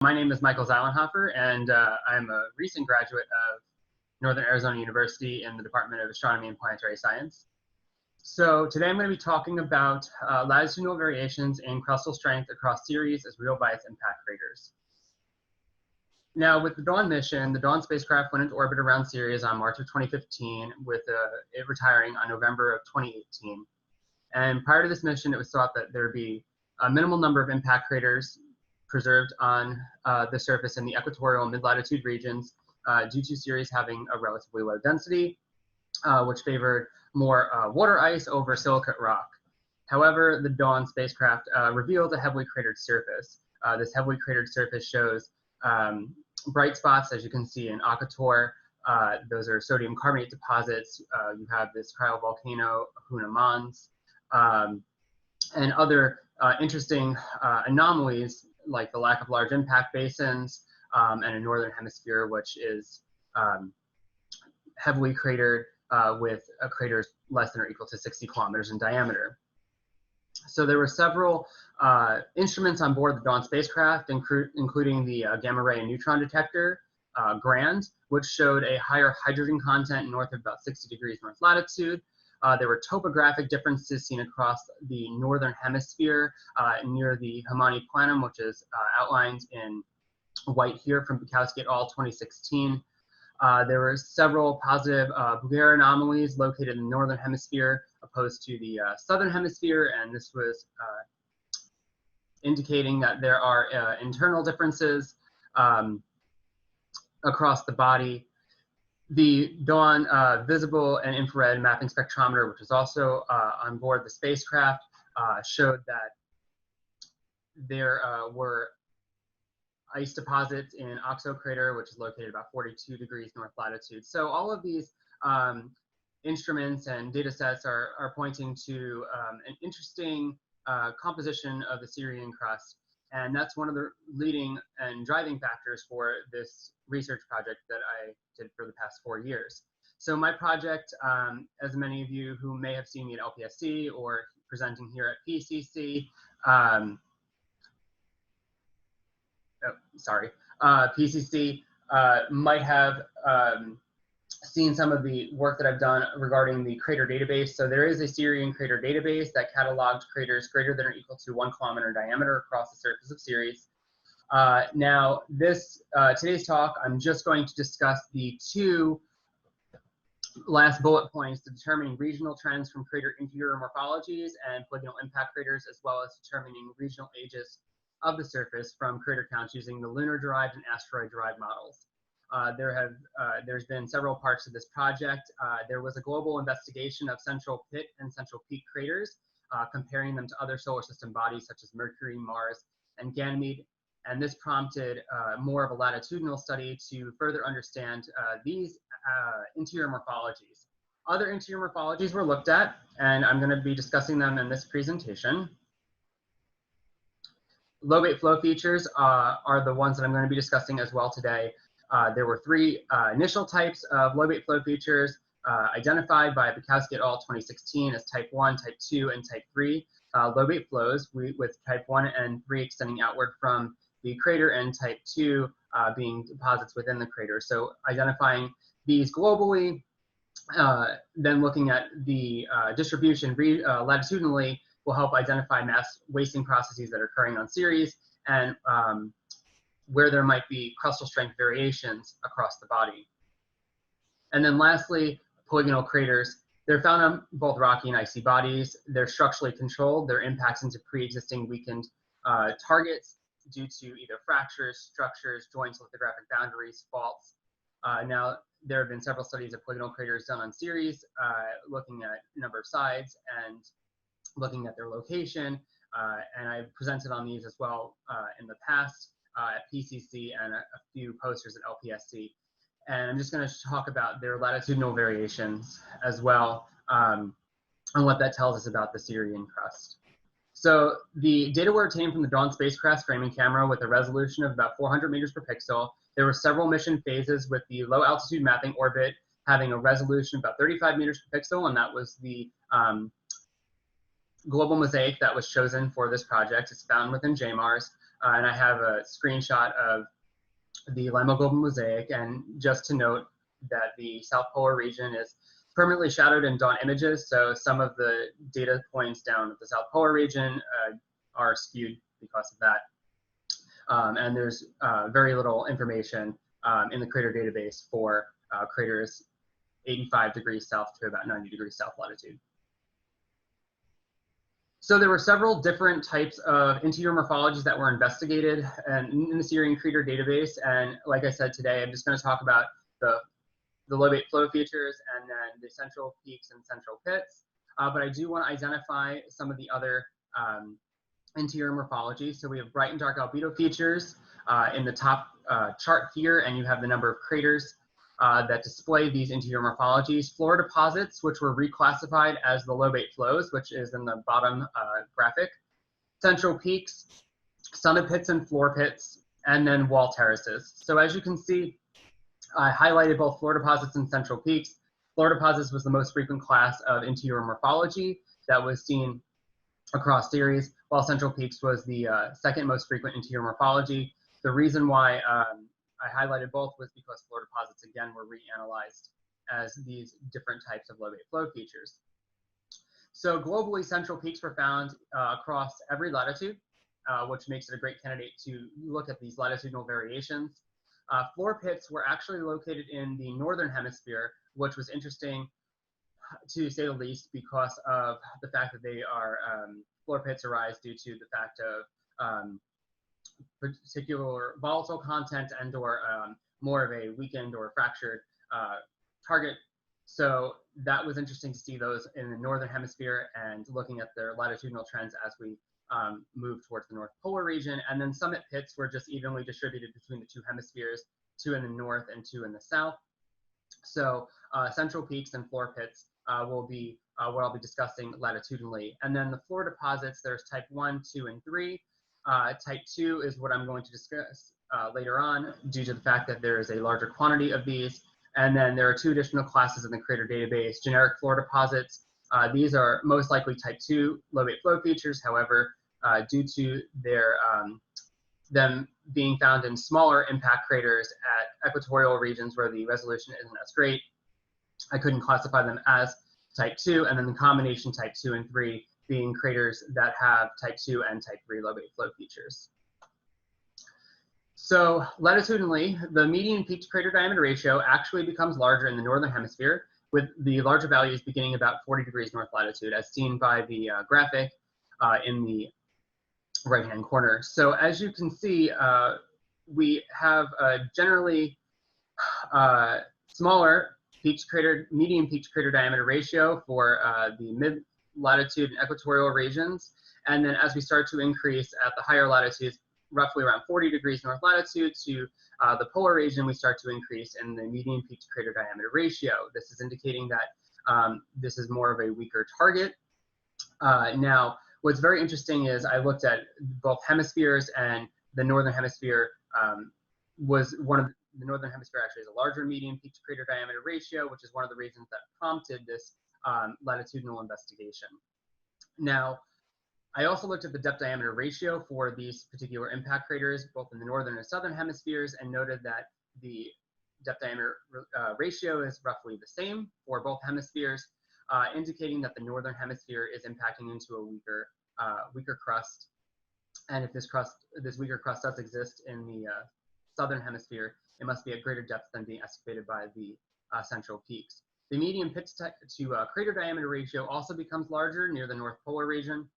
My name is Michael Zeilnhofer, and I'm a recent graduate of Northern Arizona University in the Department of Astronomy and Planetary Science. So today I'm going to be talking about latitudinal variations in crustal strength across Ceres as real by its impact craters. Now, with the Dawn mission, the Dawn spacecraft went into orbit around Ceres on March of 2015, with it retiring on November of 2018. And prior to this mission, it was thought that there would be a minimal number of impact craters preserved on the surface in the equatorial and mid-latitude regions due to Ceres having a relatively low density, which favored more water ice over silicate rock. However, the Dawn spacecraft revealed a heavily cratered surface. This heavily cratered surface shows bright spots, as you can see in Akator. Those are sodium carbonate deposits. You have this cryovolcano, Huna Mons, and other interesting anomalies like the lack of large impact basins and a northern hemisphere, which is heavily cratered with craters less than or equal to 60 kilometers in diameter. So there were several instruments on board the Dawn spacecraft, including the gamma ray and neutron detector, GRAND, which showed a higher hydrogen content north of about 60 degrees north latitude. There were topographic differences seen across the northern hemisphere near the Homani Planum, which is outlined in white here from Bukowski et al. 2016. There were several positive Bouguer anomalies located in the northern hemisphere opposed to the southern hemisphere, and this was indicating that there are internal differences across the body. The Dawn visible and infrared mapping spectrometer, which is also on board the spacecraft, showed that there were ice deposits in Oxo crater, which is located about 42 degrees north latitude. So all of these instruments and data sets are pointing to an interesting composition of the Cerean crust. And that's one of the leading and driving factors for this research project that I did for the past 4 years. So my project, as many of you who may have seen me at LPSC or presenting here at PCC, PCC might have seen some of the work that I've done regarding the crater database. So there is a Cerean crater database that cataloged craters greater than or equal to 1 kilometer in diameter across the surface of Ceres. Now, today's talk, I'm just going to discuss the 2 last bullet points to determining regional trends from crater interior morphologies and polygonal impact craters, as well as determining regional ages of the surface from crater counts using the lunar-derived and asteroid-derived models. There's been several parts of this project. There was a global investigation of central pit and central peak craters, comparing them to other solar system bodies such as Mercury, Mars, and Ganymede. And this prompted more of a latitudinal study to further understand these interior morphologies. Other interior morphologies were looked at, and I'm going to be discussing them in this presentation. Lobate flow features are the ones that I'm going to be discussing as well today. There were 3 initial types of lobate flow features identified by Bukowski et al. 2016 as type 1, type 2, and type 3 lobate flows, with type 1 and 3 extending outward from the crater and type 2 being deposits within the crater. So identifying these globally, then looking at the distribution latitudinally will help identify mass wasting processes that are occurring on Ceres and where there might be crustal strength variations across the body. And then lastly, polygonal craters. They're found on both rocky and icy bodies. They're structurally controlled. Their impacts into pre-existing weakened targets due to either fractures, structures, joints, lithographic boundaries, faults. Now, there have been several studies of polygonal craters done on Ceres, looking at number of sides and looking at their location. And I've presented on these as well in the past at PCC and a few posters at LPSC. And I'm just going to talk about their latitudinal variations as well, and what that tells us about the Cerean crust. So the data were obtained from the Dawn spacecraft framing camera with a resolution of about 400 meters per pixel. There were several mission phases, with the low altitude mapping orbit having a resolution of about 35 meters per pixel, and that was the global mosaic that was chosen for this project. It's found within JMARS, and I have a screenshot of the Lima global mosaic. And just to note that the South Polar region is permanently shadowed in dawn images, so some of the data points down at the South Polar region are skewed because of that. And there's very little information in the crater database for craters 85 degrees south to about 90 degrees south latitude. So there were several different types of interior morphologies that were investigated in the Syrian crater database. And like I said today, I'm just going to talk about the lobate flow features and then the central peaks and central pits. But I do want to identify some of the other interior morphology. So we have bright and dark albedo features in the top chart here, and you have the number of craters that display these interior morphologies. Floor deposits, which were reclassified as the lobate flows, which is in the bottom graphic. Central peaks, summit pits and floor pits, and then wall terraces. So as you can see, I highlighted both floor deposits and central peaks. Floor deposits was the most frequent class of interior morphology that was seen across Ceres, while central peaks was the second most frequent interior morphology. The reason why I highlighted both was because floor deposits again were reanalyzed as these different types of lobate flow features. So globally, central peaks were found across every latitude, which makes it a great candidate to look at these latitudinal variations. Floor pits were actually located in the northern hemisphere, which was interesting to say the least because of the fact that they are floor pits arise due to the fact of particular volatile content and or more of a weakened or fractured target. So that was interesting to see those in the northern hemisphere and looking at their latitudinal trends as we move towards the North Polar region. And then summit pits were just evenly distributed between the two hemispheres, 2 in the north and 2 in the south. So central peaks and floor pits will be what I'll be discussing latitudinally. And then the floor deposits, there's type 1, 2, and 3. Type 2 is what I'm going to discuss later on due to the fact that there is a larger quantity of these. And then there are 2 additional classes in the crater database, generic floor deposits. These are most likely type 2 lobate flow features. However, due to their them being found in smaller impact craters at equatorial regions where the resolution isn't as great, I couldn't classify them as type 2, and then the combination type 2 and 3 being craters that have type 2 and type 3 lobate flow features. So latitudinally, the median peak to crater diameter ratio actually becomes larger in the northern hemisphere, with the larger values beginning about 40 degrees north latitude, as seen by the graphic in the right-hand corner. So as you can see, we have a generally smaller median peak to crater diameter ratio for the mid-latitude and equatorial regions. And then as we start to increase at the higher latitudes, roughly around 40 degrees north latitude to the polar region, we start to increase in the median peak to crater diameter ratio. This is indicating that this is more of a weaker target. Now, what's very interesting is I looked at both hemispheres, and the northern hemisphere the northern hemisphere actually has a larger median peak to crater diameter ratio, which is one of the reasons that prompted this latitudinal investigation. Now, I also looked at the depth diameter ratio for these particular impact craters, both in the northern and southern hemispheres, and noted that the depth diameter ratio is roughly the same for both hemispheres, indicating that the northern hemisphere is impacting into a weaker crust. And if this weaker crust does exist in the southern hemisphere, it must be at greater depth than being excavated by the central peaks. The median pitch to crater diameter ratio also becomes larger near the North Polar region.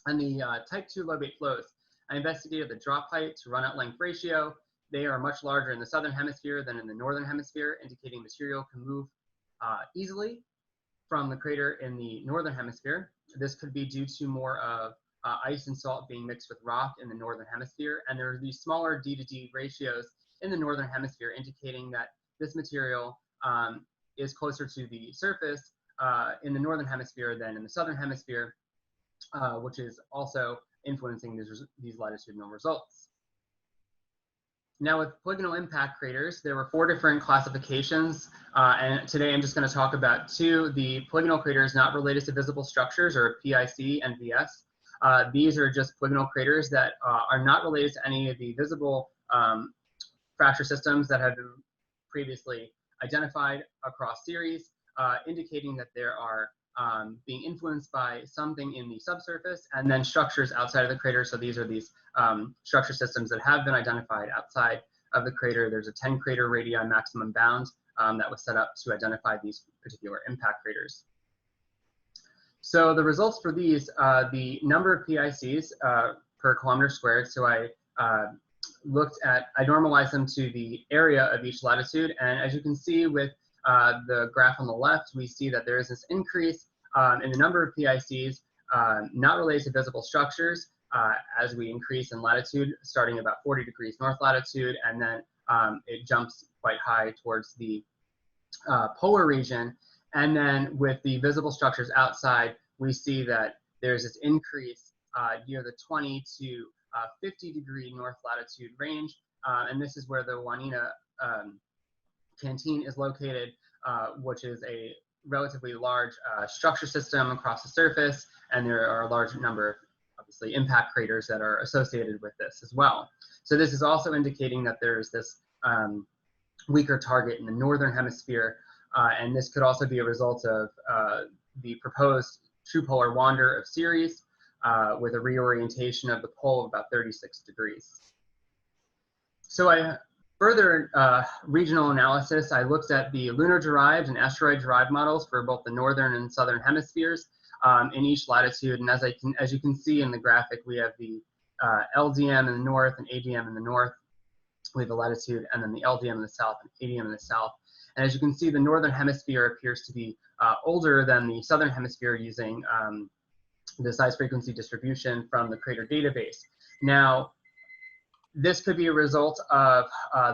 And the type 2 lobate flows, I investigated the drop height to runout length ratio. They are much larger in the southern hemisphere than in the northern hemisphere, indicating material can move easily from the crater in the northern hemisphere. This could be due to more of ice and salt being mixed with rock in the northern hemisphere. And there are these smaller D to D ratios in the northern hemisphere, indicating that this material is closer to the surface in the northern hemisphere than in the southern hemisphere, which is also influencing these latitudinal results. Now with polygonal impact craters, there were 4 different classifications, and today I'm just going to talk about 2. The polygonal craters not related to visible structures, or PIC and VS. These are just polygonal craters that are not related to any of the visible fracture systems that have been previously identified across Ceres, indicating that there are being influenced by something in the subsurface and then structures outside of the crater. So these are these structure systems that have been identified outside of the crater. There's a 10 crater radii maximum bound that was set up to identify these particular impact craters. So the results for these, the number of PICs per kilometer squared. So I normalized them to the area of each latitude. And as you can see with the graph on the left, we see that there is this increase in the number of PICs not related to visible structures as we increase in latitude, starting about 40 degrees north latitude, and then it jumps quite high towards the polar region. And then with the visible structures outside, we see that there's this increase near the 20 to 50 degree north latitude range. And this is where the Juanina canteen is located, which is a relatively large structure system across the surface, and there are a large number of obviously impact craters that are associated with this as well. So this is also indicating that there's this weaker target in the northern hemisphere, and this could also be a result of the proposed true polar wander of Ceres with a reorientation of the pole of about 36 degrees. So I further regional analysis, I looked at the lunar-derived and asteroid-derived models for both the northern and southern hemispheres in each latitude. And as you can see in the graphic, we have the LDM in the north and ADM in the north. We have the latitude, and then the LDM in the south and ADM in the south. And as you can see, the northern hemisphere appears to be older than the southern hemisphere using the size-frequency distribution from the crater database. Now, this could be a result of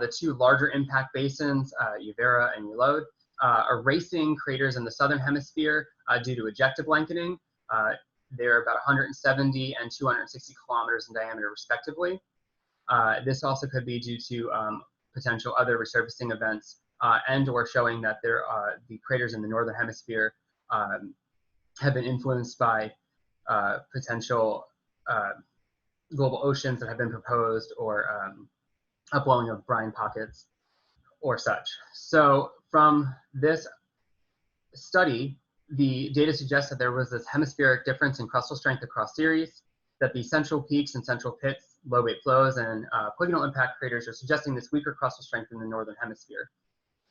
the 2 larger impact basins, Uvera and Ulod, erasing craters in the southern hemisphere due to ejecta blanketing. They're about 170 and 260 kilometers in diameter, respectively. This also could be due to potential other resurfacing events and/or showing that the craters in the northern hemisphere have been influenced by potential global oceans that have been proposed, or upwelling of brine pockets or such. So from this study, the data suggests that there was this hemispheric difference in crustal strength across Ceres, that the central peaks and central pits, lobate flows, and polygonal impact craters are suggesting this weaker crustal strength in the northern hemisphere.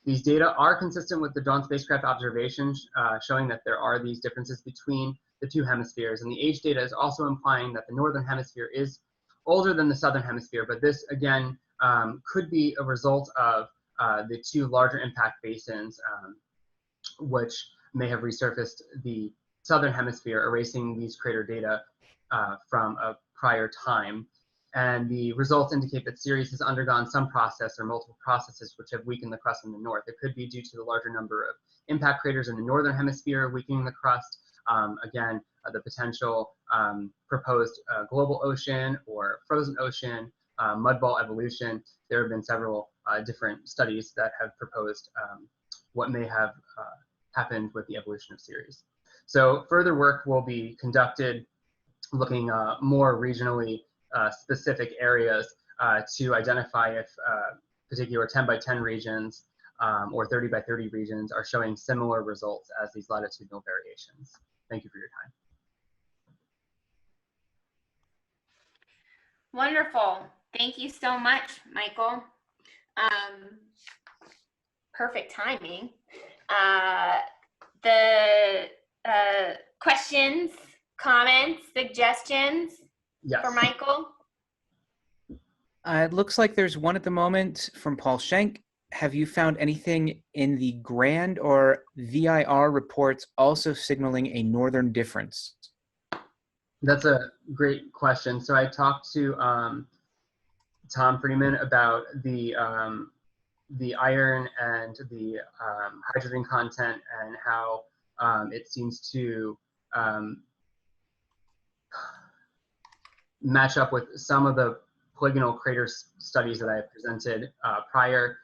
These data are consistent with the Dawn spacecraft observations, showing that there are these differences between the 2 hemispheres. And the age data is also implying that the northern hemisphere is older than the southern hemisphere, but this, again, could be a result of the 2 larger impact basins, which may have resurfaced the southern hemisphere, erasing these crater data from a prior time. And the results indicate that Ceres has undergone some process or multiple processes which have weakened the crust in the north. It could be due to the larger number of impact craters in the northern hemisphere weakening the crust. Again, the potential proposed global ocean or frozen ocean, mudball evolution. There have been several different studies that have proposed what may have happened with the evolution of Ceres. So further work will be conducted looking more regionally specific areas to identify if particular 10 by 10 regions or 30 by 30 regions are showing similar results as these latitudinal variations. Thank you for your time. Wonderful. Thank you so much, Michael. Perfect timing. The questions, comments, suggestions for Michael? It looks like there's one at the moment from Paul Schenk. Have you found anything in the GRAND or VIR reports also signaling a northern difference? That's a great question. So I talked to Tom Freeman about the iron and the hydrogen content and how it seems to match up with some of the polygonal crater studies that I have presented prior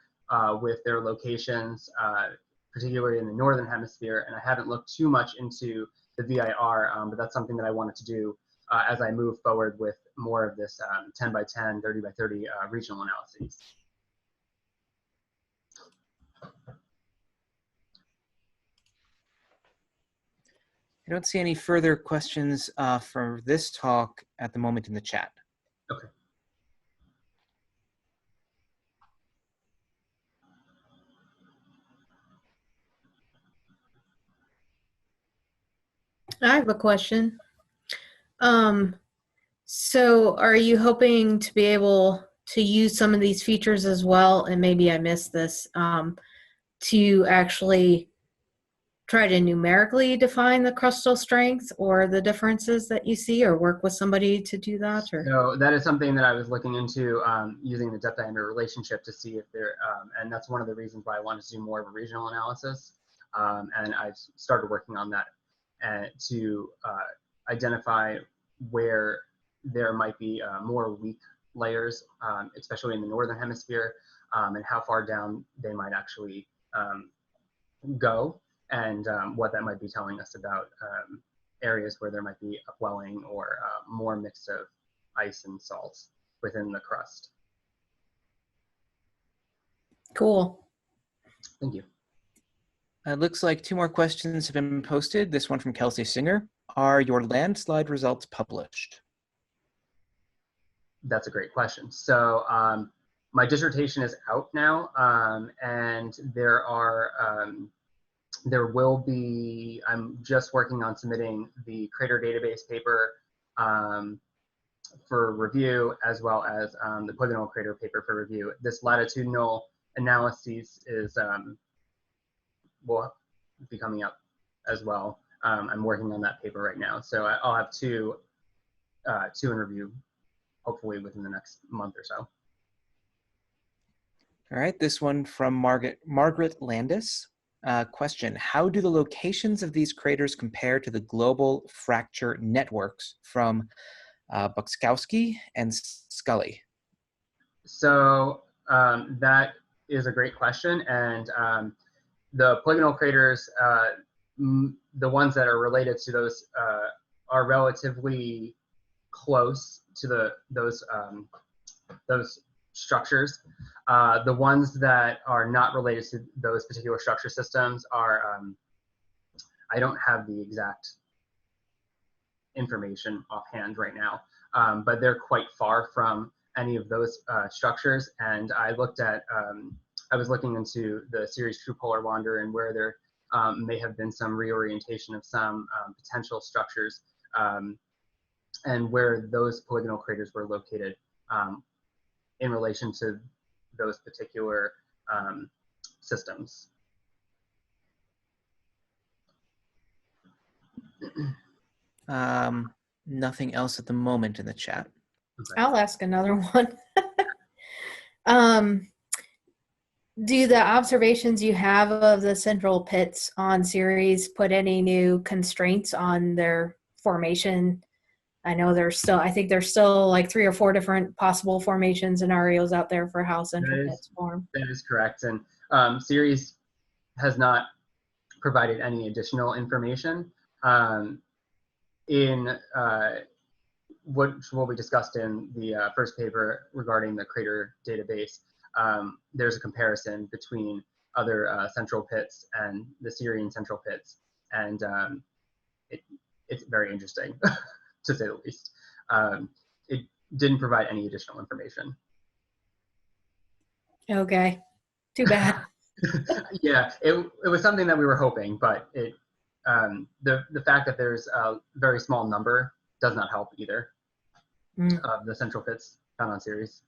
with their locations, particularly in the northern hemisphere, and I haven't looked too much into the VIR, but that's something that I wanted to do as I move forward with more of this 10 by 10, 30 by 30 regional analyses. I don't see any further questions for this talk at the moment in the chat. Okay. I have a question. So are you hoping to be able to use some of these features as well, and maybe I missed this, to actually try to numerically define the crustal strength or the differences that you see, or work with somebody to do that? Or? So that is something that I was looking into using the depth diameter relationship to see if there, and that's one of the reasons why I wanted to do more of a regional analysis. And I've started working on that to identify where there might be more weak layers, especially in the northern hemisphere, and how far down they might actually go, and what that might be telling us about areas where there might be upwelling or more mix of ice and salts within the crust. Cool. Thank you. It looks like 2 more questions have been posted. This one from Kelsey Singer. Are your landslide results published? That's a great question. So my dissertation is out now, and there will be, I'm just working on submitting the crater database paper for review, as well as the polygonal crater paper for review. This latitudinal analysis is will be coming up as well. I'm working on that paper right now, so I'll have two in review, hopefully within the next month or so. All right, this one from Margaret Landis. Question, how do the locations of these craters compare to the global fracture networks from Buczkowski and Scully? So that is a great question, and the polygonal craters, the ones that are related to those are relatively close to those structures. The ones that are not related to those particular structure systems are, I don't have the exact information offhand right now, but they're quite far from any of those structures. And I looked at, I was looking into the Ceres True Polar Wander and where there may have been some reorientation of some potential structures, and where those polygonal craters were located in relation to those particular systems. Nothing else at the moment in the chat. Okay. I'll ask another one. Do the observations you have of the central pits on Ceres put any new constraints on their formation? I know I think there's still like 3 or 4 different possible formation scenarios out there for how central pits form. That is correct. And Ceres has not provided any additional information in which will be discussed in the first paper regarding the crater database. There's a comparison between other central pits and the Syrian central pits, and it's very interesting, to say the least. It didn't provide any additional information. Okay, too bad. Yeah, it was something that we were hoping, but the fact that there's a very small number does not help either of the central pits found on Ceres.